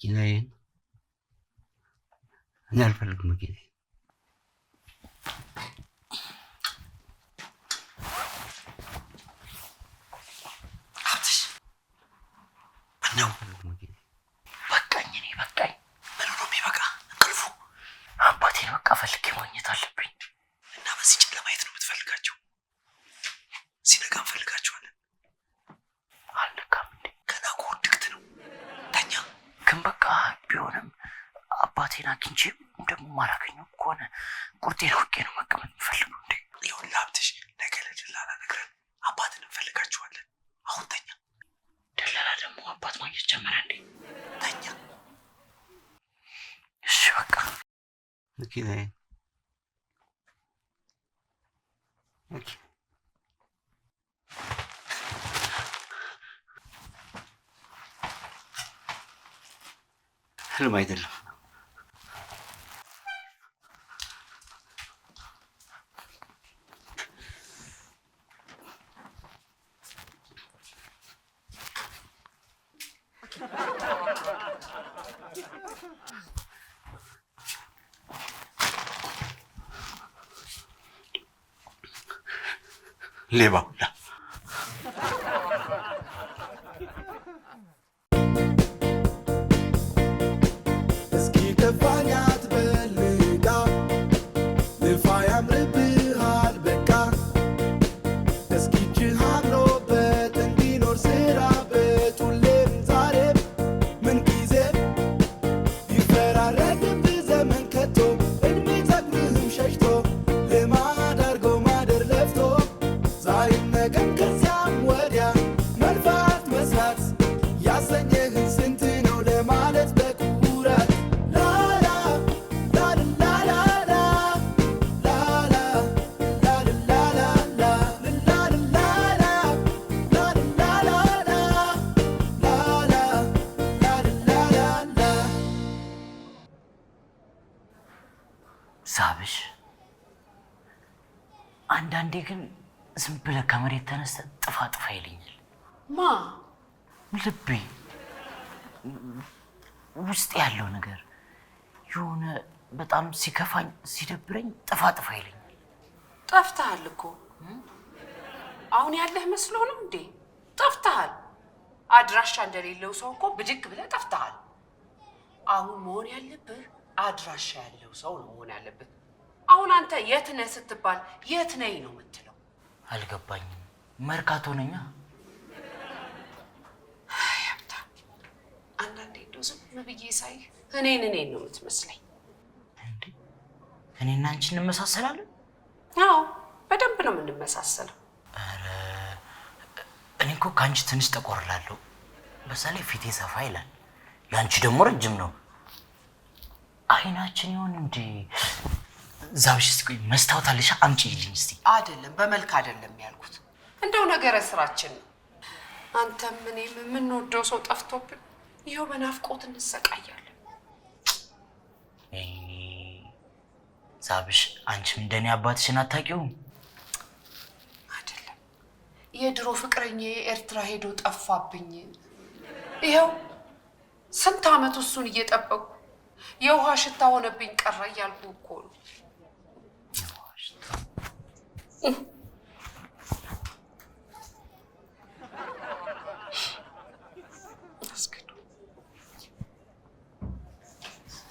مكينة نعرف لك مكينة حبتش نعرف لك مكينة በቃኝ ምን ነው የሚበቃ እንቅልፉ አባቴን በቃ ፈልጌ ማግኘት አለብኝ እና በዚህ ጨለማ የት ነው የምትፈልጋቸው? ሲነጋ እንፈልጋቸዋለን። አልነጋም እንዴ? ገና እኮ ውድቅት ነው። ተኛ። ግን በቃ ቢሆንም አባቴን አግኝቼ ደግሞ ማላገኘው ከሆነ ቁርጤን አውቄ ነው መቀመጥ የምፈልገው። እንዴ ይኸውልህ ሀብትሽ፣ ነገ ለደላላ ነግረን አባትን እንፈልጋቸዋለን። አሁን ተኛ። ደላላ ደግሞ አባት ማግኘት ጀመረ እንዴ? ተኛ። እሺ በቃ مكينة مكينة حلم አይደለም ሌባ ሁላ እስኪ ከፋኝ አትበልጋ ልፋ ያምርብሃል በቃ እስኪ እጅህ አምሮበት እንዲኖር ስራበት ሁሌም ዛሬም ምን ጊዜም ቢፈራረቅብህ ዘመን ከቶ እድሜ ጠግብህም ሸሽቶ ልማድ አድርጎ ማደር ለፍቶ ዛሬም ነገም ከዚያም ወዲያ መልፋት መስራት ያሰኘህን ስንት ነው ለማለት በኩራት ላላ ላላላላ ላላ ላላላላ ላላላላ ላላላላ ላላላላ ሳብሽ አንዳንዴ ግን ዝም ብለህ ከመሬት ተነስተህ ጥፋ ጥፋ ይለኛል። ማ ልቤ ውስጥ ያለው ነገር የሆነ በጣም ሲከፋኝ ሲደብረኝ ጥፋ ጥፋ ይለኛል። ጠፍተሃል እኮ አሁን ያለህ መስሎ ነው እንዴ? ጠፍተሃል። አድራሻ እንደሌለው ሰው እኮ ብድግ ብለህ ጠፍተሃል። አሁን መሆን ያለብህ አድራሻ ያለው ሰው ነው መሆን ያለብህ። አሁን አንተ የት ነህ ስትባል የት ነኝ ነው የምትለው? አልገባኝም። መርካቶ ነኛ። ያብታ አንዳንዴ እንደው ዝም ብዬ ሳይ እኔን ነው የምትመስለኝ። እንዴ እኔና አንቺ እንመሳሰላለን? አዎ በደንብ ነው የምንመሳሰለው። ኧረ እኔ እኮ ከአንቺ ትንሽ ጠቆር እላለሁ። በዛ ላይ ፊቴ ሰፋ ይላል። የአንቺ ደግሞ ረጅም ነው። አይናችን ይሆን እንዴ? ዛብሽ እስቲ ቆይ መስታወት አለሽ? አምጪልኝ እስቲ። አይደለም በመልክ አይደለም ያልኩት፣ እንደው ነገረ ስራችን ነው። አንተም እኔም የምንወደው ሰው ጠፍቶብን ይኸው በናፍቆት እንሰቃያለን። ዛብሽ አንቺም እንደኔ አባትሽን አታውቂውም? አይደለም የድሮ ፍቅረኛ ኤርትራ ሄዶ ጠፋብኝ። ይኸው ስንት ዓመት እሱን እየጠበቁ የውሃ ሽታ ሆነብኝ ቀረ እያልኩ እኮ ነው።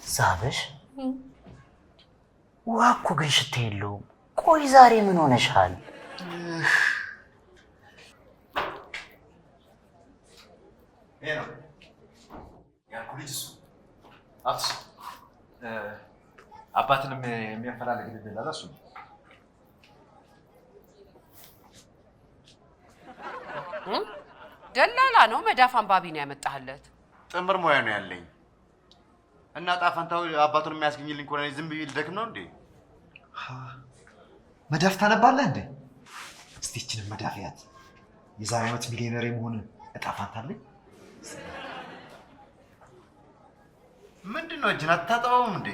ዛብሽ ውሃ እኮ ግን ሽታ የለውም። ቆይ ዛሬ ምን ሆነሻል? አባትንም የሚያፈላልግ ልደላላ እሱ ነው። ደላላ ነው መዳፍ አንባቢ ነው ያመጣህለት? ጥምር ሙያ ነው ያለኝ እና ጣፋንታው አባቱን የሚያስገኝልኝ ከሆነ ዝም ብዬ ልደክም ነው እንዴ? መዳፍ ታነባለህ እንዴ? እስቲ እችንም መዳፍ ያት። የዛሬ ዓመት ሚሊዮነር የመሆን እጣ ፋንታ አለኝ። ምንድን ነው እጅን አታጠባውም እንዴ?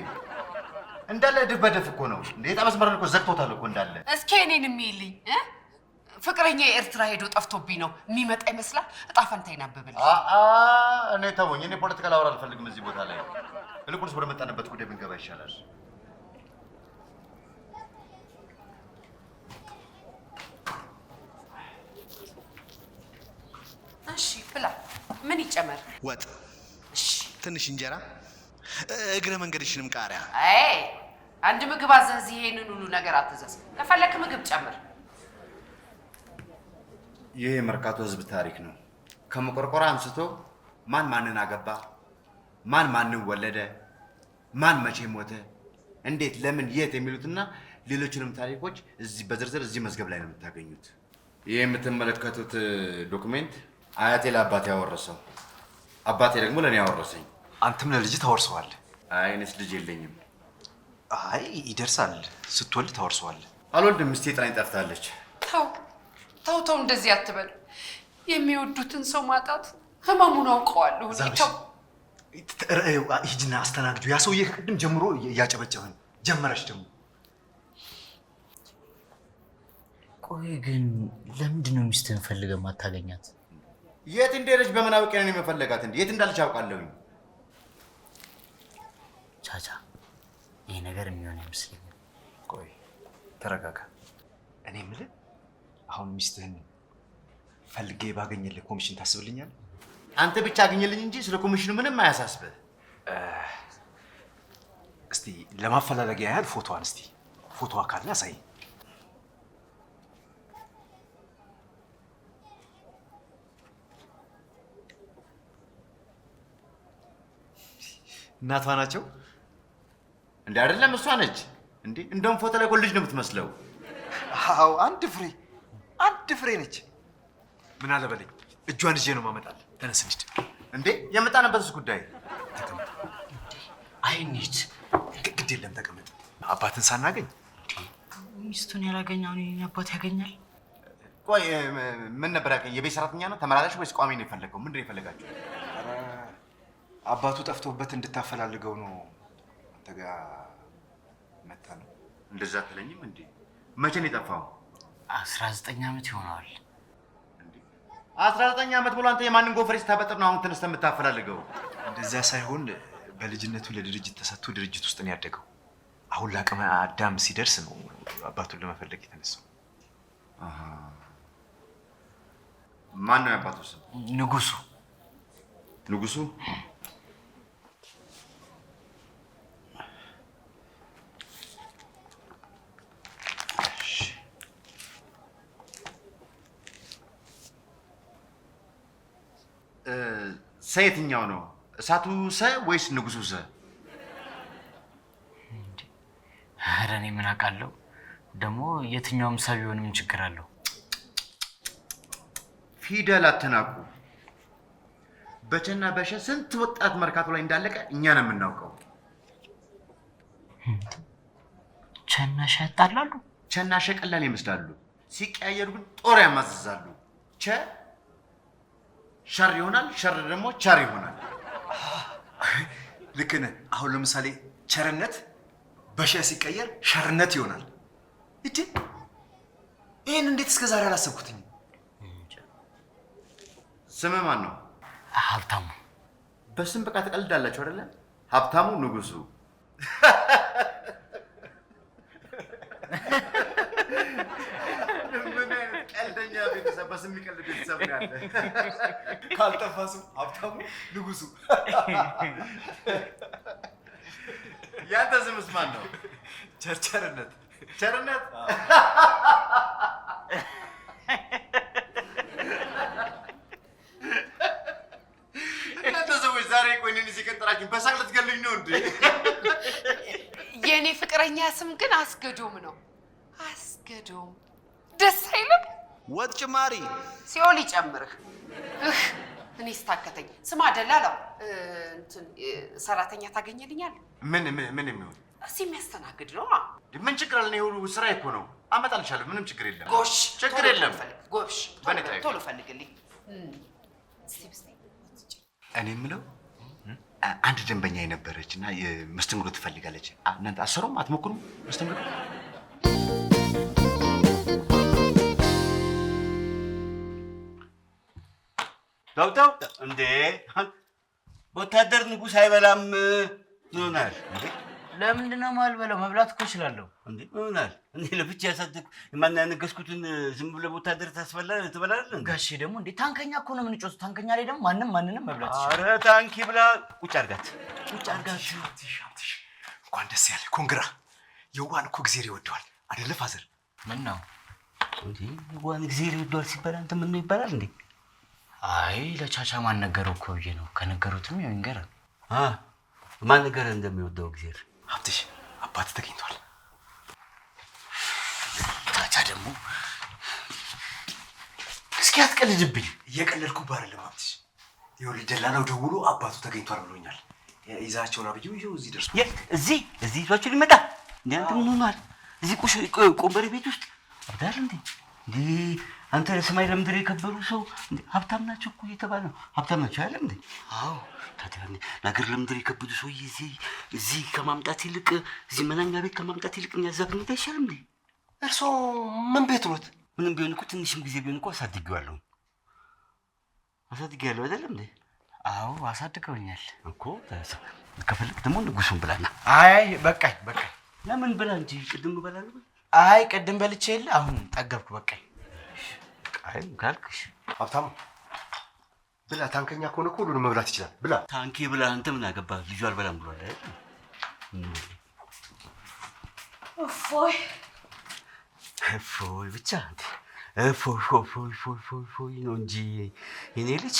እንዳለ ድፍ በድፍ እኮ ነው እንዴ? የዕጣ መስመርን እኮ ዘግቶታል እኮ እንዳለ። እስኪ እኔን የሚልኝ ፍቅረኛ ኤርትራ ሄዶ ጠፍቶብኝ ነው የሚመጣ ይመስላል። እጣ ፈንታዬን አንብብልኝ። እኔ ተውኝ። እኔ ፖለቲካ ላወራ አልፈልግም እዚህ ቦታ ላይ። ይልቁንስ ወደ መጣንበት ጉዳይ ብንገባ ይሻላል። እሺ ብላ። ምን ይጨመር? ወጥ፣ እሺ ትንሽ እንጀራ፣ እግረ መንገድሽንም ቃሪያ። አይ አንድ ምግብ አዘዝ። ይሄንን ሁሉ ነገር አትዘዝ። ከፈለክ ምግብ ጨምር። ይህ የመርካቶ ህዝብ ታሪክ ነው። ከመቆርቆራ አንስቶ ማን ማንን አገባ፣ ማን ማንን ወለደ፣ ማን መቼ ሞተ፣ እንዴት፣ ለምን፣ የት የሚሉትና ሌሎችንም ታሪኮች እዚህ በዝርዝር እዚህ መዝገብ ላይ ነው የምታገኙት። ይህ የምትመለከቱት ዶክሜንት አያቴ ለአባቴ ያወረሰው፣ አባቴ ደግሞ ለእኔ ያወረሰኝ። አንተም ለልጅ ታወርሰዋለህ? አይ እኔስ ልጅ የለኝም። አይ ይደርሳል፣ ስትወልድ ታወርሰዋለህ። አልወልድም፣ ሚስቴ ጥላኝ ጠፍታለች። ተው ተው ተው፣ እንደዚህ አትበል። የሚወዱትን ሰው ማጣት ህመሙን አውቀዋለሁ። ተው ሂጂና አስተናግጁ። ያ ሰውዬ ከቅድም ጀምሮ እያጨበጨበን ጀመረች ደግሞ። ቆይ ግን ለምንድን ነው ሚስትህን ፈልገህ ማታገኛት? የት እንደሄደች በምን አውቄ ነው የምፈለጋት? እንዴ የት እንዳለች አውቃለሁኝ። ቻቻ ይሄ ነገር የሚሆን አይመስለኝም። ቆይ ተረጋጋ። እኔ የምልህ አሁን ሚስትህን ፈልጌ ባገኘልህ ኮሚሽን ታስብልኛለህ? አንተ ብቻ አገኘልኝ እንጂ ስለ ኮሚሽኑ ምንም አያሳስብህ። እስቲ ለማፈላለጊያ ያህል ፎቶዋን እስቲ ፎቶዋ ካለ አሳይ። እናቷ ናቸው እንዴ? አይደለም እሷ ነች እንዴ? እንደውም ፎቶ ላይ ልጅ ነው የምትመስለው። አዎ አንድ ፍሬ ነች። ምን አለ በለኝ፣ እጇን ይዤ ነው ማመጣል። ተነስ እንሂድ። እንዴ የመጣንበትስ ጉዳይ? ተቀመጥ። አይ እንሂድ። ግድ የለም ተቀመጥ። አባትን ሳናገኝ ሚስቱን ያላገኝ አሁን የኔን አባት ያገኛል? ቆይ ምን ነበር ያገኝ? የቤት ሰራተኛ ነው ተመላላሽ ወይስ ቋሚ ነው የፈለገው? ምንድን ነው የፈለጋችሁ? አባቱ ጠፍቶበት እንድታፈላልገው ነው አንተ ጋር መጣ ነው። እንደዛ አትለኝም እንዴ? መቼ ነው የጠፋው? 19 ዓመት ይሆነዋል። 19 ዓመት ብሎ አንተ የማንን ጎፈሬ ስታበጥር ነው አሁን ተነስተህ የምታፈላልገው? እንደዛ ሳይሆን በልጅነቱ ለድርጅት ተሰጥቶ ድርጅት ውስጥ ነው ያደገው። አሁን ለአቅመ አዳም ሲደርስ ነው አባቱን ለመፈለግ የተነሳው። ማን ነው የአባቱ ስም? ንጉሱ። ንጉሱ? ሰ የትኛው ነው? እሳቱ ሰ ወይስ ንጉሱ ሰ? ኧረ እኔ ምን አውቃለሁ። ደግሞ የትኛውም ሰው ቢሆን ምን ችግር አለው? ፊደል አትናቁ። በቸና በሸ ስንት ወጣት መርካቶ ላይ እንዳለቀ እኛ ነው የምናውቀው። ቸና ሸ ያጣላሉ። ቸና ሸ ቀላል ይመስላሉ፣ ሲቀያየሩ ግን ጦር ያማዝዛሉ። ቸ ሸር ይሆናል፣ ሸር ደግሞ ቸር ይሆናል። ልክ ነህ። አሁን ለምሳሌ ቸርነት በሸ ሲቀየር ሸርነት ይሆናል። እጂ ይሄን እንዴት እስከ ዛሬ አላሰብኩትኝ? ስምህ ማን ነው? ሀብታሙ። በስም በቃ ተቀልዳላችሁ አይደለ? ሀብታሙ ንጉሱ። ምን አይነት ቀልደኛ ቤተሰብ! በስም የሚቀልድ ቤተሰብ ነው ያለ። ካልጠፋ ስም ሀብታሙ ንጉሱ። ያንተ ስምስ ማን ነው? ቸርነት። ቸርነት? እናንተ ሰዎች ዛሬ ቆይ እኔን እዚህ ቀጠራችሁ በሳቅ ልትገሉኝ ነው እንዴ? የኔ ፍቅረኛ ስም ግን አስገዶም ነው። አስገዶም ደስ አይልም? ወጥ ጭማሪ ሲኦል ይጨምርህ። እኔ ስታከተኝ ስማ ደላላው፣ እንትን ሰራተኛ ታገኘልኛል? ምን የሚሆን እዚህ የሚያስተናግድ ነው። ምን ችግር አለ? እኔ ሁሉ ስራ እኮ ነው፣ አመጣልሻለሁ። ምንም ችግር የለም። ጎሽ ችግር የለም። ጎሽ በኔታ ቶሎ ፈልግልኝ። እኔ የምለው አንድ ደንበኛ የነበረች እና መስተንግዶ ትፈልጋለች። እናንተ አሰሩም አትሞክሩም? መስተንግዶ ተው እንዴ! ወታደር ንጉሥ አይበላም ይሆናል እንዴ? ለምንድን ነው የማልበላው? መብላት እኮ እችላለሁ። እንዴ ይሆናል። እኔ ለብቻ ያሳደግ ማን ያነገስኩትን ዝም ብለህ ወታደር ትበላለህ? ጋሼ ደግሞ እንዴ ታንከኛ እኮ ነው የምንጮህ። ታንከኛ ላይ ደግሞ ማንንም መብላት ይችላል። ኧረ ታንኪ ብላ ቁጭ አድርጋት። እንኳን ደስ ያለ ኮንግራ። የዋን እኮ ጊዜ ይወደዋል አይደለ ፋዘር? ምን ነው እንዴ የዋን ጊዜ ይወደዋል ሲባል አንተ ምን ነው ይባላል እንዴ? አይ ለቻቻ ማን ነገረው እኮ ብዬ ነው። ከነገሩትም ያው ይንገረን። ማን ነገር እንደሚወደው ጊዜ ሀብትሽ አባት ተገኝቷል። ቻቻ ደግሞ እስኪ አትቀልድብኝ። እየቀለድኩብህ አይደለም ሀብትሽ። ይኸውልህ ደላላው ደውሎ አባቱ ተገኝቷል ብሎኛል። ይዛቸውን አብዬው ይኸው እዚህ ደርሷል። እዚህ ይዟቸው ሊመጣ እንዴ? አንተ ምን ሆኗል? እዚህ ቆንበሬ ቤት ውስጥ አብዳል እንዴ? እንዴ አንተ ለሰማይ ለምድር የከበሩ ሰው ሀብታም ናቸው እኮ እየተባለ ነው። ሀብታም ናቸው አይደለም እንዴ? አዎ። ታዲያ ነገር ለምድር የከበዱ ሰው እዚህ ከማምጣት ይልቅ እዚህ መናኛ ቤት ከማምጣት ይልቅ እኛ እዛ ብንሄድ አይሻልም እንዴ? እርስዎ ምን ቤት ኖት? ምንም ቢሆን እኮ ትንሽም ጊዜ ቢሆን እኮ አሳድጌዋለሁ አይደለም እንዴ? አዎ አሳድገውኛል እኮ። ከፈለግ ደግሞ ንጉሱን ብላና። አይ በቃኝ። ለምን ብላ እንጂ ቅድም እበላለሁ። አይ ቅድም በልቼ የለ አሁን ጠገብኩ። በቃኝ። አይ ካልክሽ ሀብታሙ ብላ። ታንከኛ ከሆነ እኮ ሁሉንም መብላት ይችላል። ብላ ታንኪ ብላ። አንተ ምን አገባህ? ልጁ አልበላም ብሏል አይደል? እፎይ ብቻ እፎይ ነው እንጂ የኔ ልጅ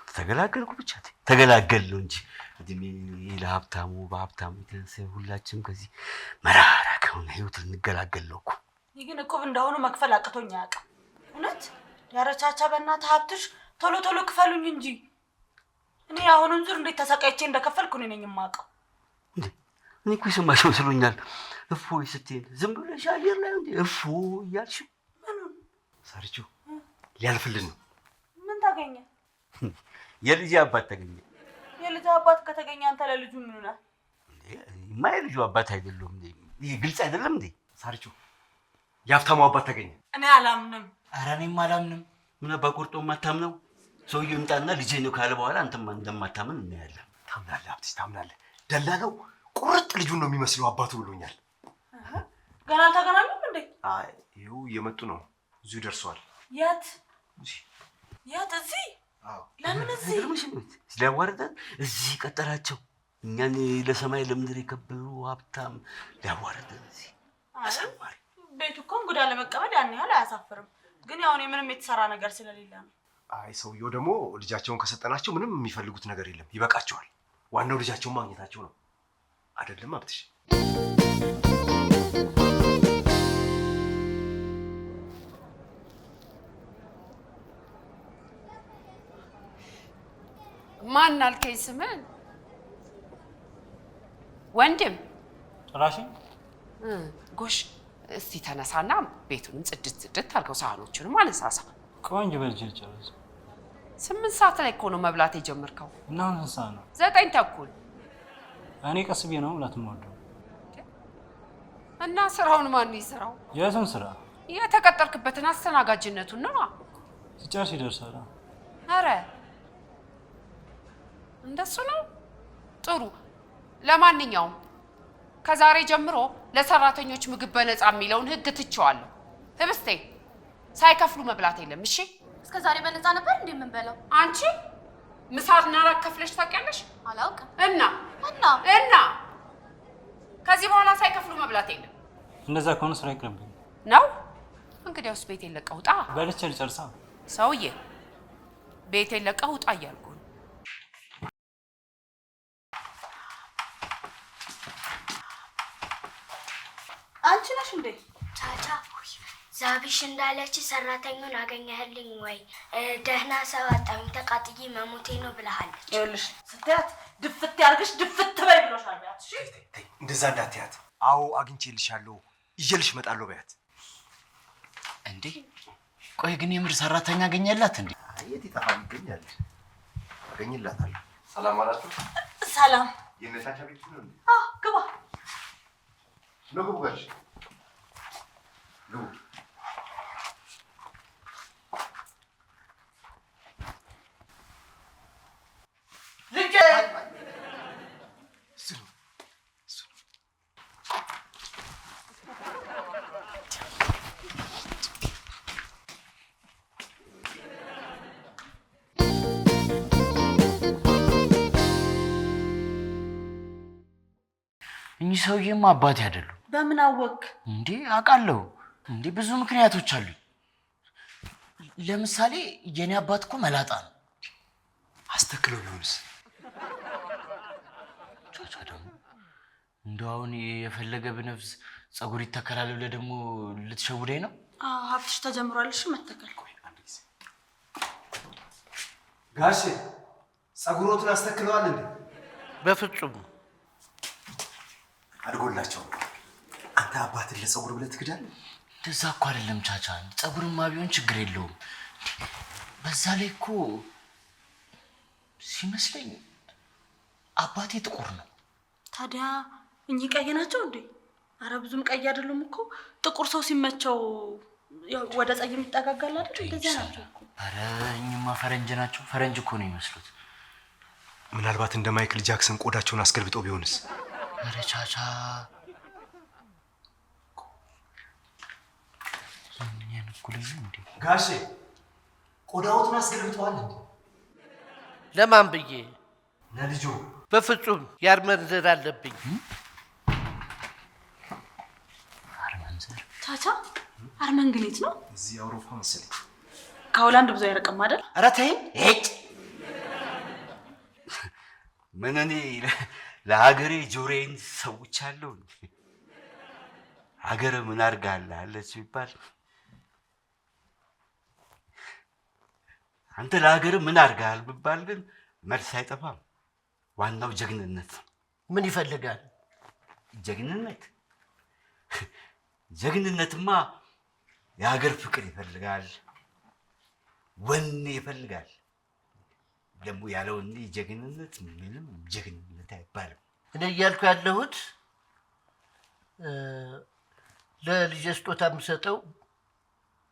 ተገላገልኩ ብቻ ተገላገል ነው እንጂ እድሜ ለሀብታሙ። በሀብታሙ የተነሳ ሁላችንም ከዚህ መራራ ከሆነ ህይወት ልንገላገል ነው እኮ። ይህ ግን እቁብ እንደሆኑ መክፈል አቅቶኝ አያውቅም። እውነት ያረቻቻ በእናትህ ሀብትሽ ቶሎ ክፈሉኝ እንጂ እኔ አሁኑን ዙር እንዴት ተሰቃይቼ እንደከፈልኩ እኔ ነኝ የማውቀው። እኔ እኮ የሰማሽ መስሎኛል። እፎይ ስትይ ዝም ብለሽ አየር ላይ እንዴ እፎይ እያልሽው? ምኑን ሳርቹ ሊያልፍልን ነው። ምን ታገኘ? የልጅ አባት ተገኘ። የልጅ አባት ከተገኘ አንተ ለልጁ ምን ሆነህ? የልጁ አባት አይደለም እንዴ? ይሄ ግልጽ አይደለም እንዴ? ሳርቹ የሀብታሙ አባት ተገኘ። እኔ አላምንም። ኧረ እኔም አላምንም። ምን በቆርጦ የማታምነው? ሰውዬው ይምጣና ልጄ ነው ካለ በኋላ አንተም እንደማታምን እናያለን። ታምናለህ ሀብትሽ ታምናለህ። ደላላው ቁርጥ ልጁን ነው የሚመስለው አባቱ ብሎኛል። ገና አልተገናኙም እንዴ? አይ ይኸው እየመጡ ነው። እዚሁ ደርሰዋል። የት? እዚህ? አዎ። ለምን እዚህ? ሊያዋርደን እዚህ ቀጠራቸው። እኛን ለሰማይ ለምድር የከበሩ ሀብታም ሊያዋርደን እዚህ አሳማሪ። ቤቱ እኮ እንግዳ ለመቀበል ያን ያህል አያሳፍርም። ግን ያው እኔ ምንም የተሰራ ነገር ስለሌለ ነው። አይ ሰውየው ደግሞ ልጃቸውን ከሰጠናቸው ምንም የሚፈልጉት ነገር የለም፣ ይበቃቸዋል። ዋናው ልጃቸውን ማግኘታቸው ነው አይደለም ሀብትሽ? ማን አልከኝ ስምን? ወንድም ጭራሽ ጎሽ፣ እስቲ ተነሳና ቤቱንም ጽድት አልከው፣ ሳህኖቹንም አነሳሳ። ቆንጆ በልጅ ጨረስ። 8 ሰዓት ላይ እኮ ነው መብላት የጀመርከው። እና አሁን ስንት ሰዓት ነው? 9 ተኩል። እኔ ቀስ ብዬ ነው መብላት የምወደው። እና ስራውን ማን ይሰራው? የቱን ስራ? የተቀጠርክበትን አስተናጋጅነቱን ነው። ሲጨርስ ይደርሳል። አረ እንደሱ ነው። ጥሩ። ለማንኛውም ከዛሬ ጀምሮ ለሰራተኞች ምግብ በነፃ የሚለውን ህግ ትቼዋለሁ። ህብስቴ ሳይከፍሉ መብላት የለም። እሺ? እስከ ዛሬ በነፃ ነበር እንዴ የምንበላው? አንቺ ምሳና እራት ከፍለሽ ታውቂያለሽ? አላውቅም። እና ከዚህ በኋላ ሳይከፍሉ መብላት የለም። እንደዛ ከሆነ ስራ ይቅርብኝ ነው። እንግዲያውስ ቤቴን ለቀህ ውጣ። በልቼ ልጨርሳ። ሰውዬ ቤቴን ለቀህ ውጣ እያልኩ ነው። አንቺ ነሽ እንዴ? ቻቻ ዛቢሽ እንዳለች ሰራተኛውን አገኘህልኝ ወይ? ደህና ሰው አጣሁኝ ተቃጥዬ መሞቴ ነው ብለሃለች። ይኸውልሽ ስትያት ድፍት ያርግሽ ድፍት በይ ብሎሻል። በያት። እሺ እንደዛ እንዳትያት። አዎ አግኝቼልሻለሁ፣ ይዤልሽ እመጣለሁ በያት። እንዴ ቆይ ግን የምር ሰራተኛ አገኘላት እንዴ? የት ይጠፋል? ይገኛል። አገኝላታለሁ። ሰላም አላችሁ? ሰላም። የነታቻ ቤት ነው እንዴ? ግባ ነው። ግቡ ጋሽ ግቡ። እኚህ ሰውዬማ አባቴ አይደሉም። በምን አወቅ እንዴ? አውቃለሁ እንዴ፣ ብዙ ምክንያቶች አሉኝ። ለምሳሌ የኔ አባት እኮ መላጣ ነው። አስተክለው ቢሆንስ? ቻቻ ደግሞ እንደው አሁን የፈለገ ብነፍስ ጸጉር ይተከላል ብለህ ደግሞ ልትሸውደኝ ነው? ሀብትሽ ተጀምሯል። እሺ መተከል ጋሼ ጸጉሮትን አስተክለዋል እንዴ? በፍጹም አድጎላቸው። አንተ አባትን ለጸጉር ብለህ ትክዳለህ? እንደዛ እኮ አይደለም ቻቻ። ጸጉርማ ቢሆን ችግር የለውም። በዛ ላይ እኮ ሲመስለኝ አባቴ ጥቁር ነው። ታዲያ እኚህ ቀይ ናቸው እንዴ? አረ ብዙም ቀይ አይደሉም እኮ። ጥቁር ሰው ሲመቸው ወደ ጸይም ይጠጋጋል አይደል? እንደዛ ናቸው እኮ። አረ እኚህማ ፈረንጅ ናቸው። ፈረንጅ እኮ ነው የሚመስሉት። ምናልባት እንደ ማይክል ጃክሰን ቆዳቸውን አስገልብጦ ቢሆንስ? አረ ቻቻ ያን እኮ ልጅ እንዴ? ጋሼ ቆዳዎትን አስገልብጠዋል እንዴ? ለማን ብዬ? ለልጆ። በፍጹም የአርመን ዘር አለብኝ። አርመን ዘር? ቻቻ አርመን ግን የት ነው? እዚህ አውሮፓ መሰለኝ። ከሆላንድ ብዙ አይርቅም አይደል? ኧረ ተይ እጭ። ምን እኔ ለሀገሬ ጆሮዬን ሰውቻለሁ። ሀገር ምን አድርጋለች ቢባል አንተ ለሀገር ምን አድርጋል ቢባል ግን መልስ አይጠፋም። ዋናው ጀግንነት ነው። ምን ይፈልጋል? ጀግንነት ጀግንነትማ የሀገር ፍቅር ይፈልጋል፣ ወኔ ይፈልጋል። ደግሞ ያለ ወኔ ጀግንነት ምንም ጀግንነት አይባልም። እኔ እያልኩ ያለሁት ለልጄ ስጦታ የምሰጠው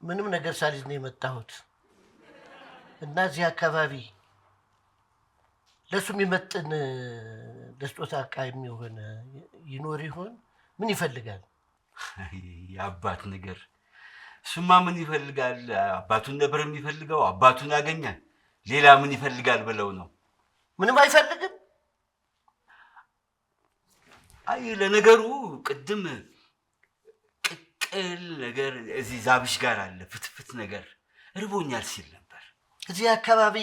ምንም ነገር ሳልይዝ ነው የመጣሁት እና እዚህ አካባቢ ለሱ የሚመጥን ለስጦታ ዕቃ የሚሆን ይኖር ይሆን? ምን ይፈልጋል? የአባት ነገር እሱማ ምን ይፈልጋል? አባቱን ነበር የሚፈልገው። አባቱን ያገኛል። ሌላ ምን ይፈልጋል ብለው ነው? ምንም አይፈልግም። አይ ለነገሩ ቅድም ቅቅል ነገር እዚህ ዛብሽ ጋር አለ፣ ፍትፍት ነገር እርቦኛል ሲል ነበር። እዚህ አካባቢ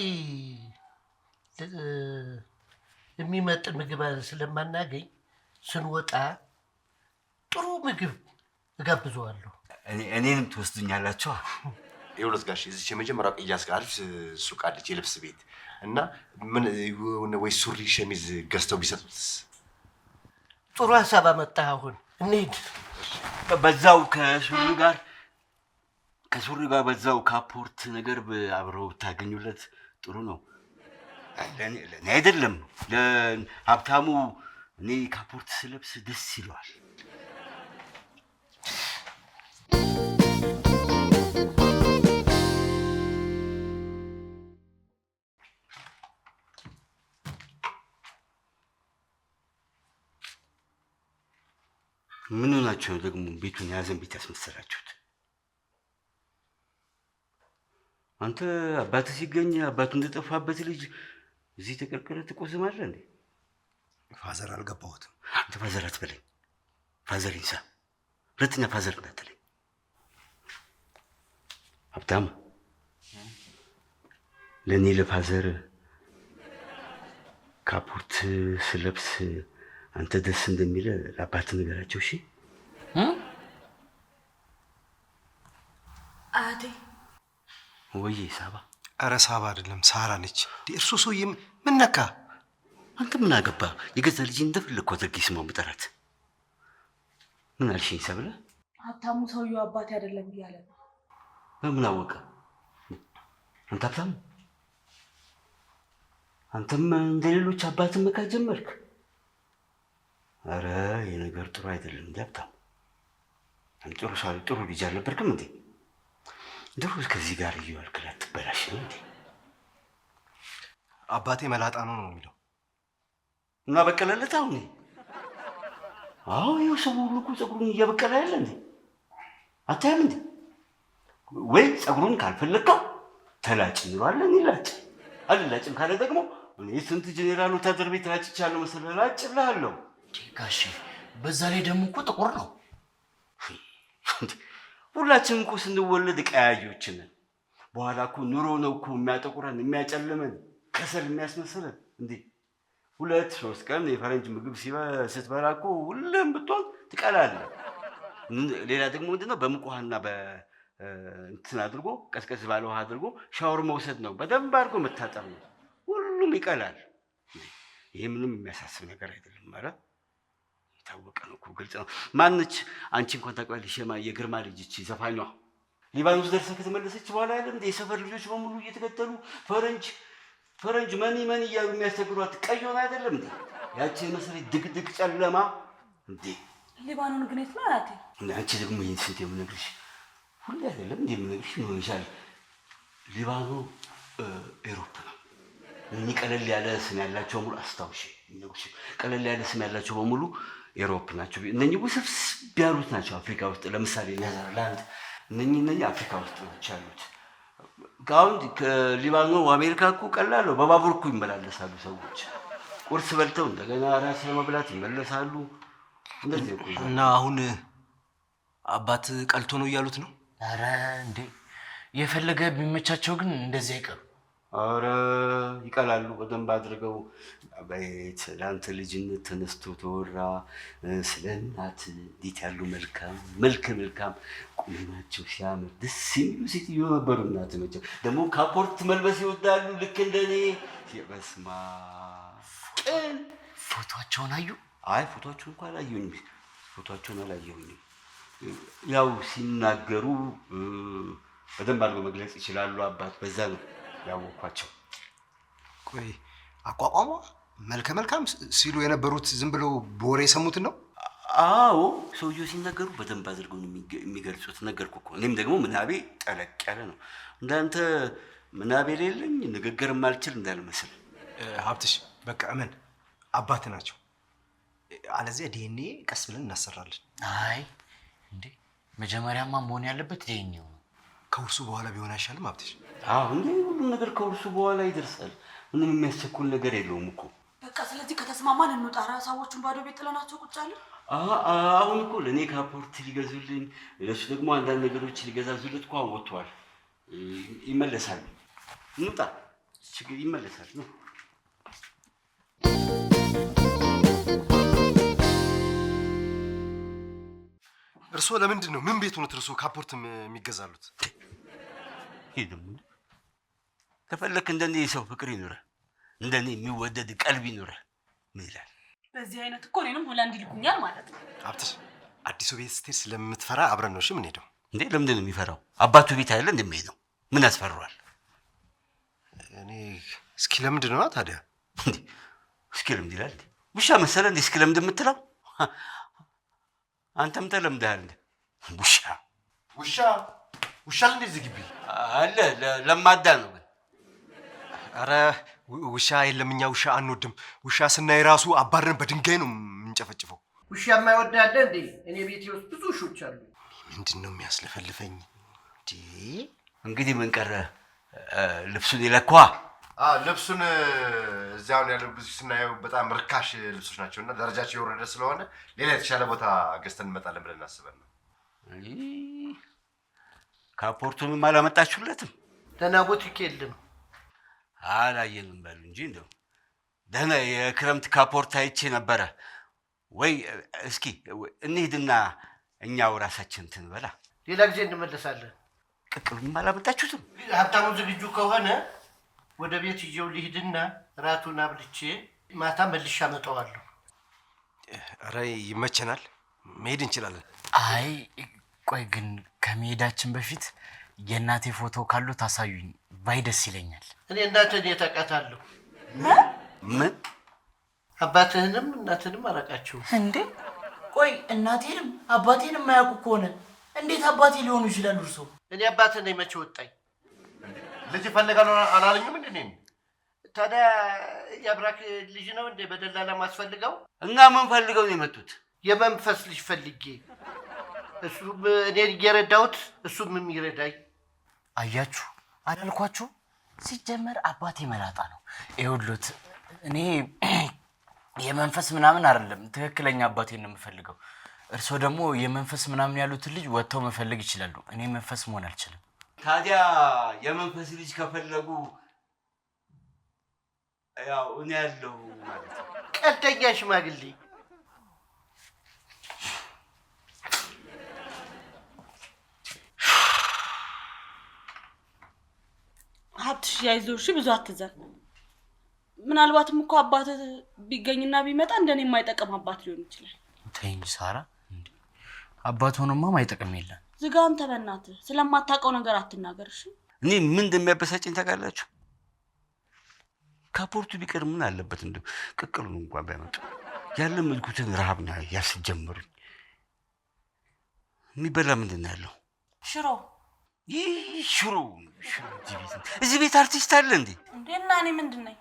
የሚመጥን ምግብ ስለማናገኝ ስንወጣ ጥሩ ምግብ እጋብዘዋለሁ። እኔንም ትወስዱኛላችሁ? ይኸውልህ ጋሼ እዚች የመጀመሪያው ቅያስ ጋር ሱቅ አለች የልብስ ቤት እና ምን ወይ ሱሪ ሸሚዝ ገዝተው ቢሰጡትስ? ጥሩ ሀሳብ አመጣህ። አሁን እንሂድ። በዛው ከሱሪ ጋር በዛው ካፖርት ነገር አብረው ታገኙለት ጥሩ ነው። ለእኔ አይደለም ለሀብታሙ እኔ ካፖርት ስለብስ ደስ ይለዋል። ምን ሆናችሁ ደግሞ ቤቱን የያዘን ቤት ያስመሰላችሁት? አንተ አባትህ ሲገኝ አባቱ እንደጠፋበት ልጅ እዚህ ተቀርቅረህ ትቆዝማለህ እንዴ? ፋዘር አልገባሁትም። አንተ ፋዘር አትበለኝ። ፋዘር ይንሳ። ሁለተኛ ፋዘር እንዳትለኝ። ሀብታም ለእኔ ለፋዘር ካፖርት ስለብስ አንተ ደስ እንደሚለ ለአባትህ ንገራቸው። እሺ? አያቴ ወይ ሳባ? ኧረ ሳባ አይደለም ሳራ ነች። እርሱ ሰውዬ ምን ነካ? አንተ ምን አገባ? የገዛ ልጅ እንደፈለግኩ አድርጌ ስማው ብጠራት ምን አልሽኝ ሰብለ? ሀብታሙ ሰውየው አባቴ አይደለም እያለ ነው። በምን አወቀ? አንተ ሀብታሙ አንተም እንደሌሎች አባትን መካድ ጀመርክ? አረ ይህ ነገር ጥሩ አይደለም። እንደ ሀብታሙ ጥሩ ልጅ አልነበርክም እንዴ? ድሮ ከዚህ ጋር እየዋልክ ላትበላሽ ነው እንዴ? አባቴ መላጣ ነው የሚለው እና በቀለለት። አሁን አዎ ይኸው ሰው ሁሉ እኮ ፀጉሩን እያበቀለ ያለ እንዴ? አታይም እንዴ? ወይ ፀጉሩን ካልፈለግከው ተላጭ እንለዋለን፣ ይላጭ። አልላጭም ካለ ደግሞ እኔ ስንት ጄኔራል ወታደር ቤት ላጭቻለሁ መሰለህ? ላጭልሃለሁ። ጋሼ በዛ ላይ ደግሞ እኮ ጥቁር ነው። ሁላችንም እኮ ስንወለድ ቀያዮች ነን። በኋላ እኮ ኑሮ ነው እኮ የሚያጠቁረን የሚያጨልመን ከሰል የሚያስመስለን። እንዴ 2-3 ቀን የፈረንጅ ምግብ ስትበላ እኮ ሁሌም ብትሆን ትቀላለህ። ሌላ ደግሞ ምንድነው በሙቅ ውሃና እንትን አድርጎ ቀዝቀዝ ባለ ውሃ አድርጎ ሻወር መውሰድ ነው። በደንብ አድርጎ መታጠብ ነው። ሁሉም ይቀላል። ይሄ ምንም የሚያሳስብ ነገር አይደለም ማለት የታወቀ ነው እኮ ግልጽ ነው። ማነች አንቺ እንኳን ታውቂያለሽ? የግርማ ልጅ እቺ ዘፋኟ ሊባኖስ ደርሳ ከተመለሰች በኋላ አይደል እንደ የሰፈር ልጆች በሙሉ እየተከተሉ ፈረንጅ መኒ እያሉ የሚያስቸግሯት ቀይ ሆና አይደለም እንዴ? ያቺ መሰለኝ ድቅድቅ ጨለማ እንዴ። ሊባኖን ግን የት ነው አያቴ? አንቺ ደግሞ ይህን ስንት የምነግርሽ ሁሌ አይደለም እንዴ የምነግርሽ ነው ይሻል። ሊባኖ ኤሮፕ ነው። እኚህ ቀለል ያለ ስም ያላቸው በሙሉ አስታውሽ የሚነግርሽ ቀለል ያለ ስም ያላቸው በሙሉ ኤሮፕ ናቸው። እነኚህ ውስብስብ ያሉት ናቸው አፍሪካ ውስጥ። ለምሳሌ ኔዘርላንድ እነኚህ አፍሪካ ውስጥ ናቸው ያሉት። አሁን ከሊባኖ አሜሪካ እኮ ቀላል ነው። በባቡር እኮ ይመላለሳሉ ሰዎች። ቁርስ በልተው እንደገና ራስ ለመብላት ይመለሳሉ። እንደዚህ እኮ እና አሁን አባት ቀልቶ ነው እያሉት ነው? ኧረ እንዴ የፈለገ ቢመቻቸው ግን እንደዚህ አይቀሩ። ኧረ ይቀላሉ በደንብ አድርገው። አቤት ለአንተ ልጅነት ተነስቶ ተወራ ስለ እናት እንዴት ያሉ መልካም ቁመናቸው ሲያምር ደስ የሚሉ ሴትዮ ነበሩ። እናት መቼም ደግሞ ካፖርት መልበስ ይወዳሉ ልክ እንደኔ። በስመ አብ ቅን ፎቶአቸውን አዩ? አይ ፎቶአቸውን እንኳን አላየሁኝም። ያው ሲናገሩ በደንብ አድርገው መግለጽ ይችላሉ አባት። በዛ ነው ያወኳቸው። ቆይ አቋቋሟ መልካም ሲሉ የነበሩት ዝም ብለው በወሬ የሰሙትን ነው? አዎ ሰውየው ሲናገሩ በደንብ አድርገው የሚገልጹት። ነገርኩ እኮ እኔም ደግሞ ምናቤ ጠለቅ ያለ ነው። እንዳንተ ምናቤ የሌለኝ ንግግር ማልችል እንዳልመስል። ሀብትሽ በቃ እመን አባት ናቸው። አለዚያ ዲኤንኤ ቀስ ብለን እናሰራለን። አይ እንዴ መጀመሪያማ መሆን ያለበት ዲኤንኤው ነው። ከውርሱ በኋላ ቢሆን አይሻልም ሀብትሽ? አዎ እንዴ ሁሉም ነገር ከውርሱ በኋላ ይደርሳል። ምንም የሚያስቸኩል ነገር የለውም እኮ። በቃ ስለዚህ ከተስማማን እንውጣ። ሰዎቹን ባዶ ቤት ጥለናቸው ቁጭ አለ። አሁን እኮ ለእኔ ካፖርት ሊገዙልኝ፣ ለሱ ደግሞ አንዳንድ ነገሮች ሊገዛዙለት እኮ ወጥተዋል። ይመለሳሉ። እንውጣ። ችግር ይመለሳል ነው። እርስዎ ለምንድን ነው ምን ቤት ሆኖት እርስዎ ካፖርት የሚገዛሉት? ይሄ ደግሞ ከፈለክ እንደኔ የሰው ፍቅር ይኑረ፣ እንደኔ የሚወደድ ቀልብ ይኑረ። ምን ይላል? በዚህ አይነት እኮ እኔንም ሆላንድ ይልኩኛል ማለት ነው። ሀብትሽ አዲሱ ቤት ስትሄድ ስለምትፈራ አብረን ነው እሺ የምንሄደው። እንዴ ለምንድን ነው የሚፈራው? አባቱ ቤት አይደለ እንደሚሄደው ምን ያስፈራዋል? እኔ እስኪ ለምንድን ነው ታዲያ? እንዴ እስኪ ለምንድን ይላል? ውሻ መሰለ እንዴ እስኪ ለምንድን የምትለው? አንተም ተለምደሃል እንዴ? ውሻ እንደዚህ ግቢ አለ ለማዳ ነው። አረ ውሻ የለም፣ እኛ ውሻ አንወድም። ውሻ ስናይ ራሱ አባረን በድንጋይ ነው የምንጨፈጭፈው። ውሻ የማይወድ አለ እንዴ? እኔ ቤቴ ውስጥ ብዙ ውሾች አሉ። ምንድን ነው የሚያስለፈልፈኝ? እንግዲህ ምን ቀረ? ልብሱን ይለኳ። ልብሱን እዚያውን ያለው ብዙ ስናየው በጣም ርካሽ ልብሶች ናቸውና ደረጃቸው የወረደ ስለሆነ ሌላ የተሻለ ቦታ ገዝተን እንመጣለን ብለን እናስበን ነው። ካፖርቱንም አላመጣችሁለትም? ደህና ቦቲክ የለም። አላየንም በሉ እንጂ እንደው ደህና የክረምት ካፖርት አይቼ ነበረ። ወይ እስኪ እንሂድና እኛው ራሳችን እንትን በላ። ሌላ ጊዜ እንመለሳለን። ቅቅሉንም አላመጣችሁትም? ሀብታሙ ዝግጁ ከሆነ ወደ ቤት ይዤው ልሂድና ራቱን አብልቼ ማታ መልሼ አመጣዋለሁ። ኧረ ይመቸናል፣ መሄድ እንችላለን። አይ ቆይ ግን ከመሄዳችን በፊት የእናቴ ፎቶ ካሉ ታሳዩኝ ባይ ደስ ይለኛል። እኔ እናትህን የታውቃታለሁ። ምን? አባትህንም እናትህንም አላውቃቸውም። እንዴ ቆይ እናቴንም አባቴንም የማያውቁ ከሆነ እንዴት አባቴ ሊሆኑ ይችላሉ እርሶ? እኔ አባትህ ነኝ መቼ ወጣኝ። ልጅ እፈልጋለሁ አላለኝም እንዴ? ታዲያ የአብራክ ልጅ ነው እንዴ በደላላ ማስፈልገው? እና ምን ፈልገው ነው የመጡት? የመንፈስ ልጅ ፈልጌ፣ እሱም እኔን እየረዳሁት እሱም የሚረዳኝ። አያችሁ አላልኳችሁ? ሲጀመር አባቴ መላጣ ነው። ይኸውልዎት እኔ የመንፈስ ምናምን አይደለም፣ ትክክለኛ አባቴን ነው የምፈልገው። እርስዎ ደግሞ የመንፈስ ምናምን ያሉትን ልጅ ወጥተው መፈለግ ይችላሉ። እኔ መንፈስ መሆን አልችልም። ታዲያ የመንፈስ ልጅ ከፈለጉ ያው እኔ ያለው ማለት ነው። ቀልደኛ ሽማግሌ። ሀብትሽ ያይዞህ፣ እሺ ብዙ አትዘን። ምናልባትም እኮ አባትህ ቢገኝና ቢመጣ እንደኔ የማይጠቅም አባት ሊሆን ይችላል። ተይኝ ሳራ፣ እንዴ አባት ሆኖማ ማይጠቅም የለም። ዝጋ አንተ በእናትህ። ስለማታውቀው ነገር አትናገር እሺ። እኔ ምን እንደሚያበሳጭኝ ታውቃላችሁ? ካፖርቱ ቢቀር ምን አለበት እንደው ቅቅሉን እንኳን ባይመጡ ያለ መልኩትን ረሃብ ነው ያስጀምሩኝ። የሚበላ ምንድን ነው ያለው? ሽሮ። ይህ ሽሮ እዚህ ቤት አርቲስት አለ እንዴ? እና እኔ ምንድን ነኝ?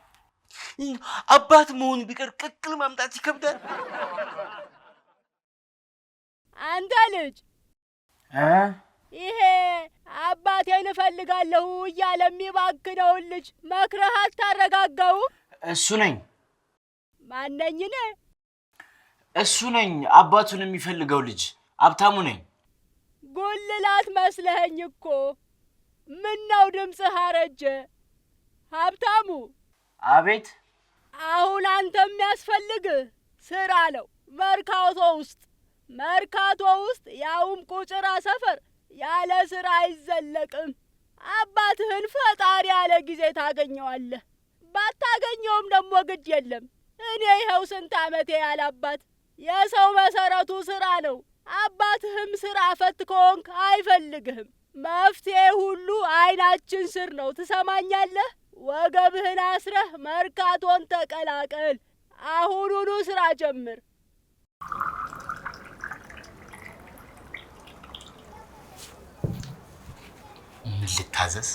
አባት መሆን ቢቀር ቅቅል ማምጣት ይከብዳል። አንተ ልጅ ይሄ አባቴን እፈልጋለሁ እያለ የሚባክነውን ልጅ መክረህ አታረጋጋውም? እሱ ነኝ። ማነኝ? እሱ ነኝ፣ አባቱን የሚፈልገው ልጅ ሀብታሙ ነኝ። ጉልላት መስለኸኝ እኮ። ምነው ድምፅህ አረጀ? ሀብታሙ። አቤት። አሁን አንተ የሚያስፈልግህ ስራ ነው። መርካቶ ውስጥ ያውም ቁጭራ ሰፈር ያለ ስራ አይዘለቅም። አባትህን ፈጣሪ ያለ ጊዜ ታገኘዋለህ። ባታገኘውም ደግሞ ግድ የለም። እኔ ይኸው ስንት ዓመቴ ያለ አባት። የሰው መሰረቱ ስራ ነው። አባትህም ስራ ፈት ከሆንክ አይፈልግህም። መፍትሄ ሁሉ አይናችን ስር ነው። ትሰማኛለህ? ወገብህን አስረህ መርካቶን ተቀላቀል። አሁኑኑ ስራ ጀምር። ልታዘዝ?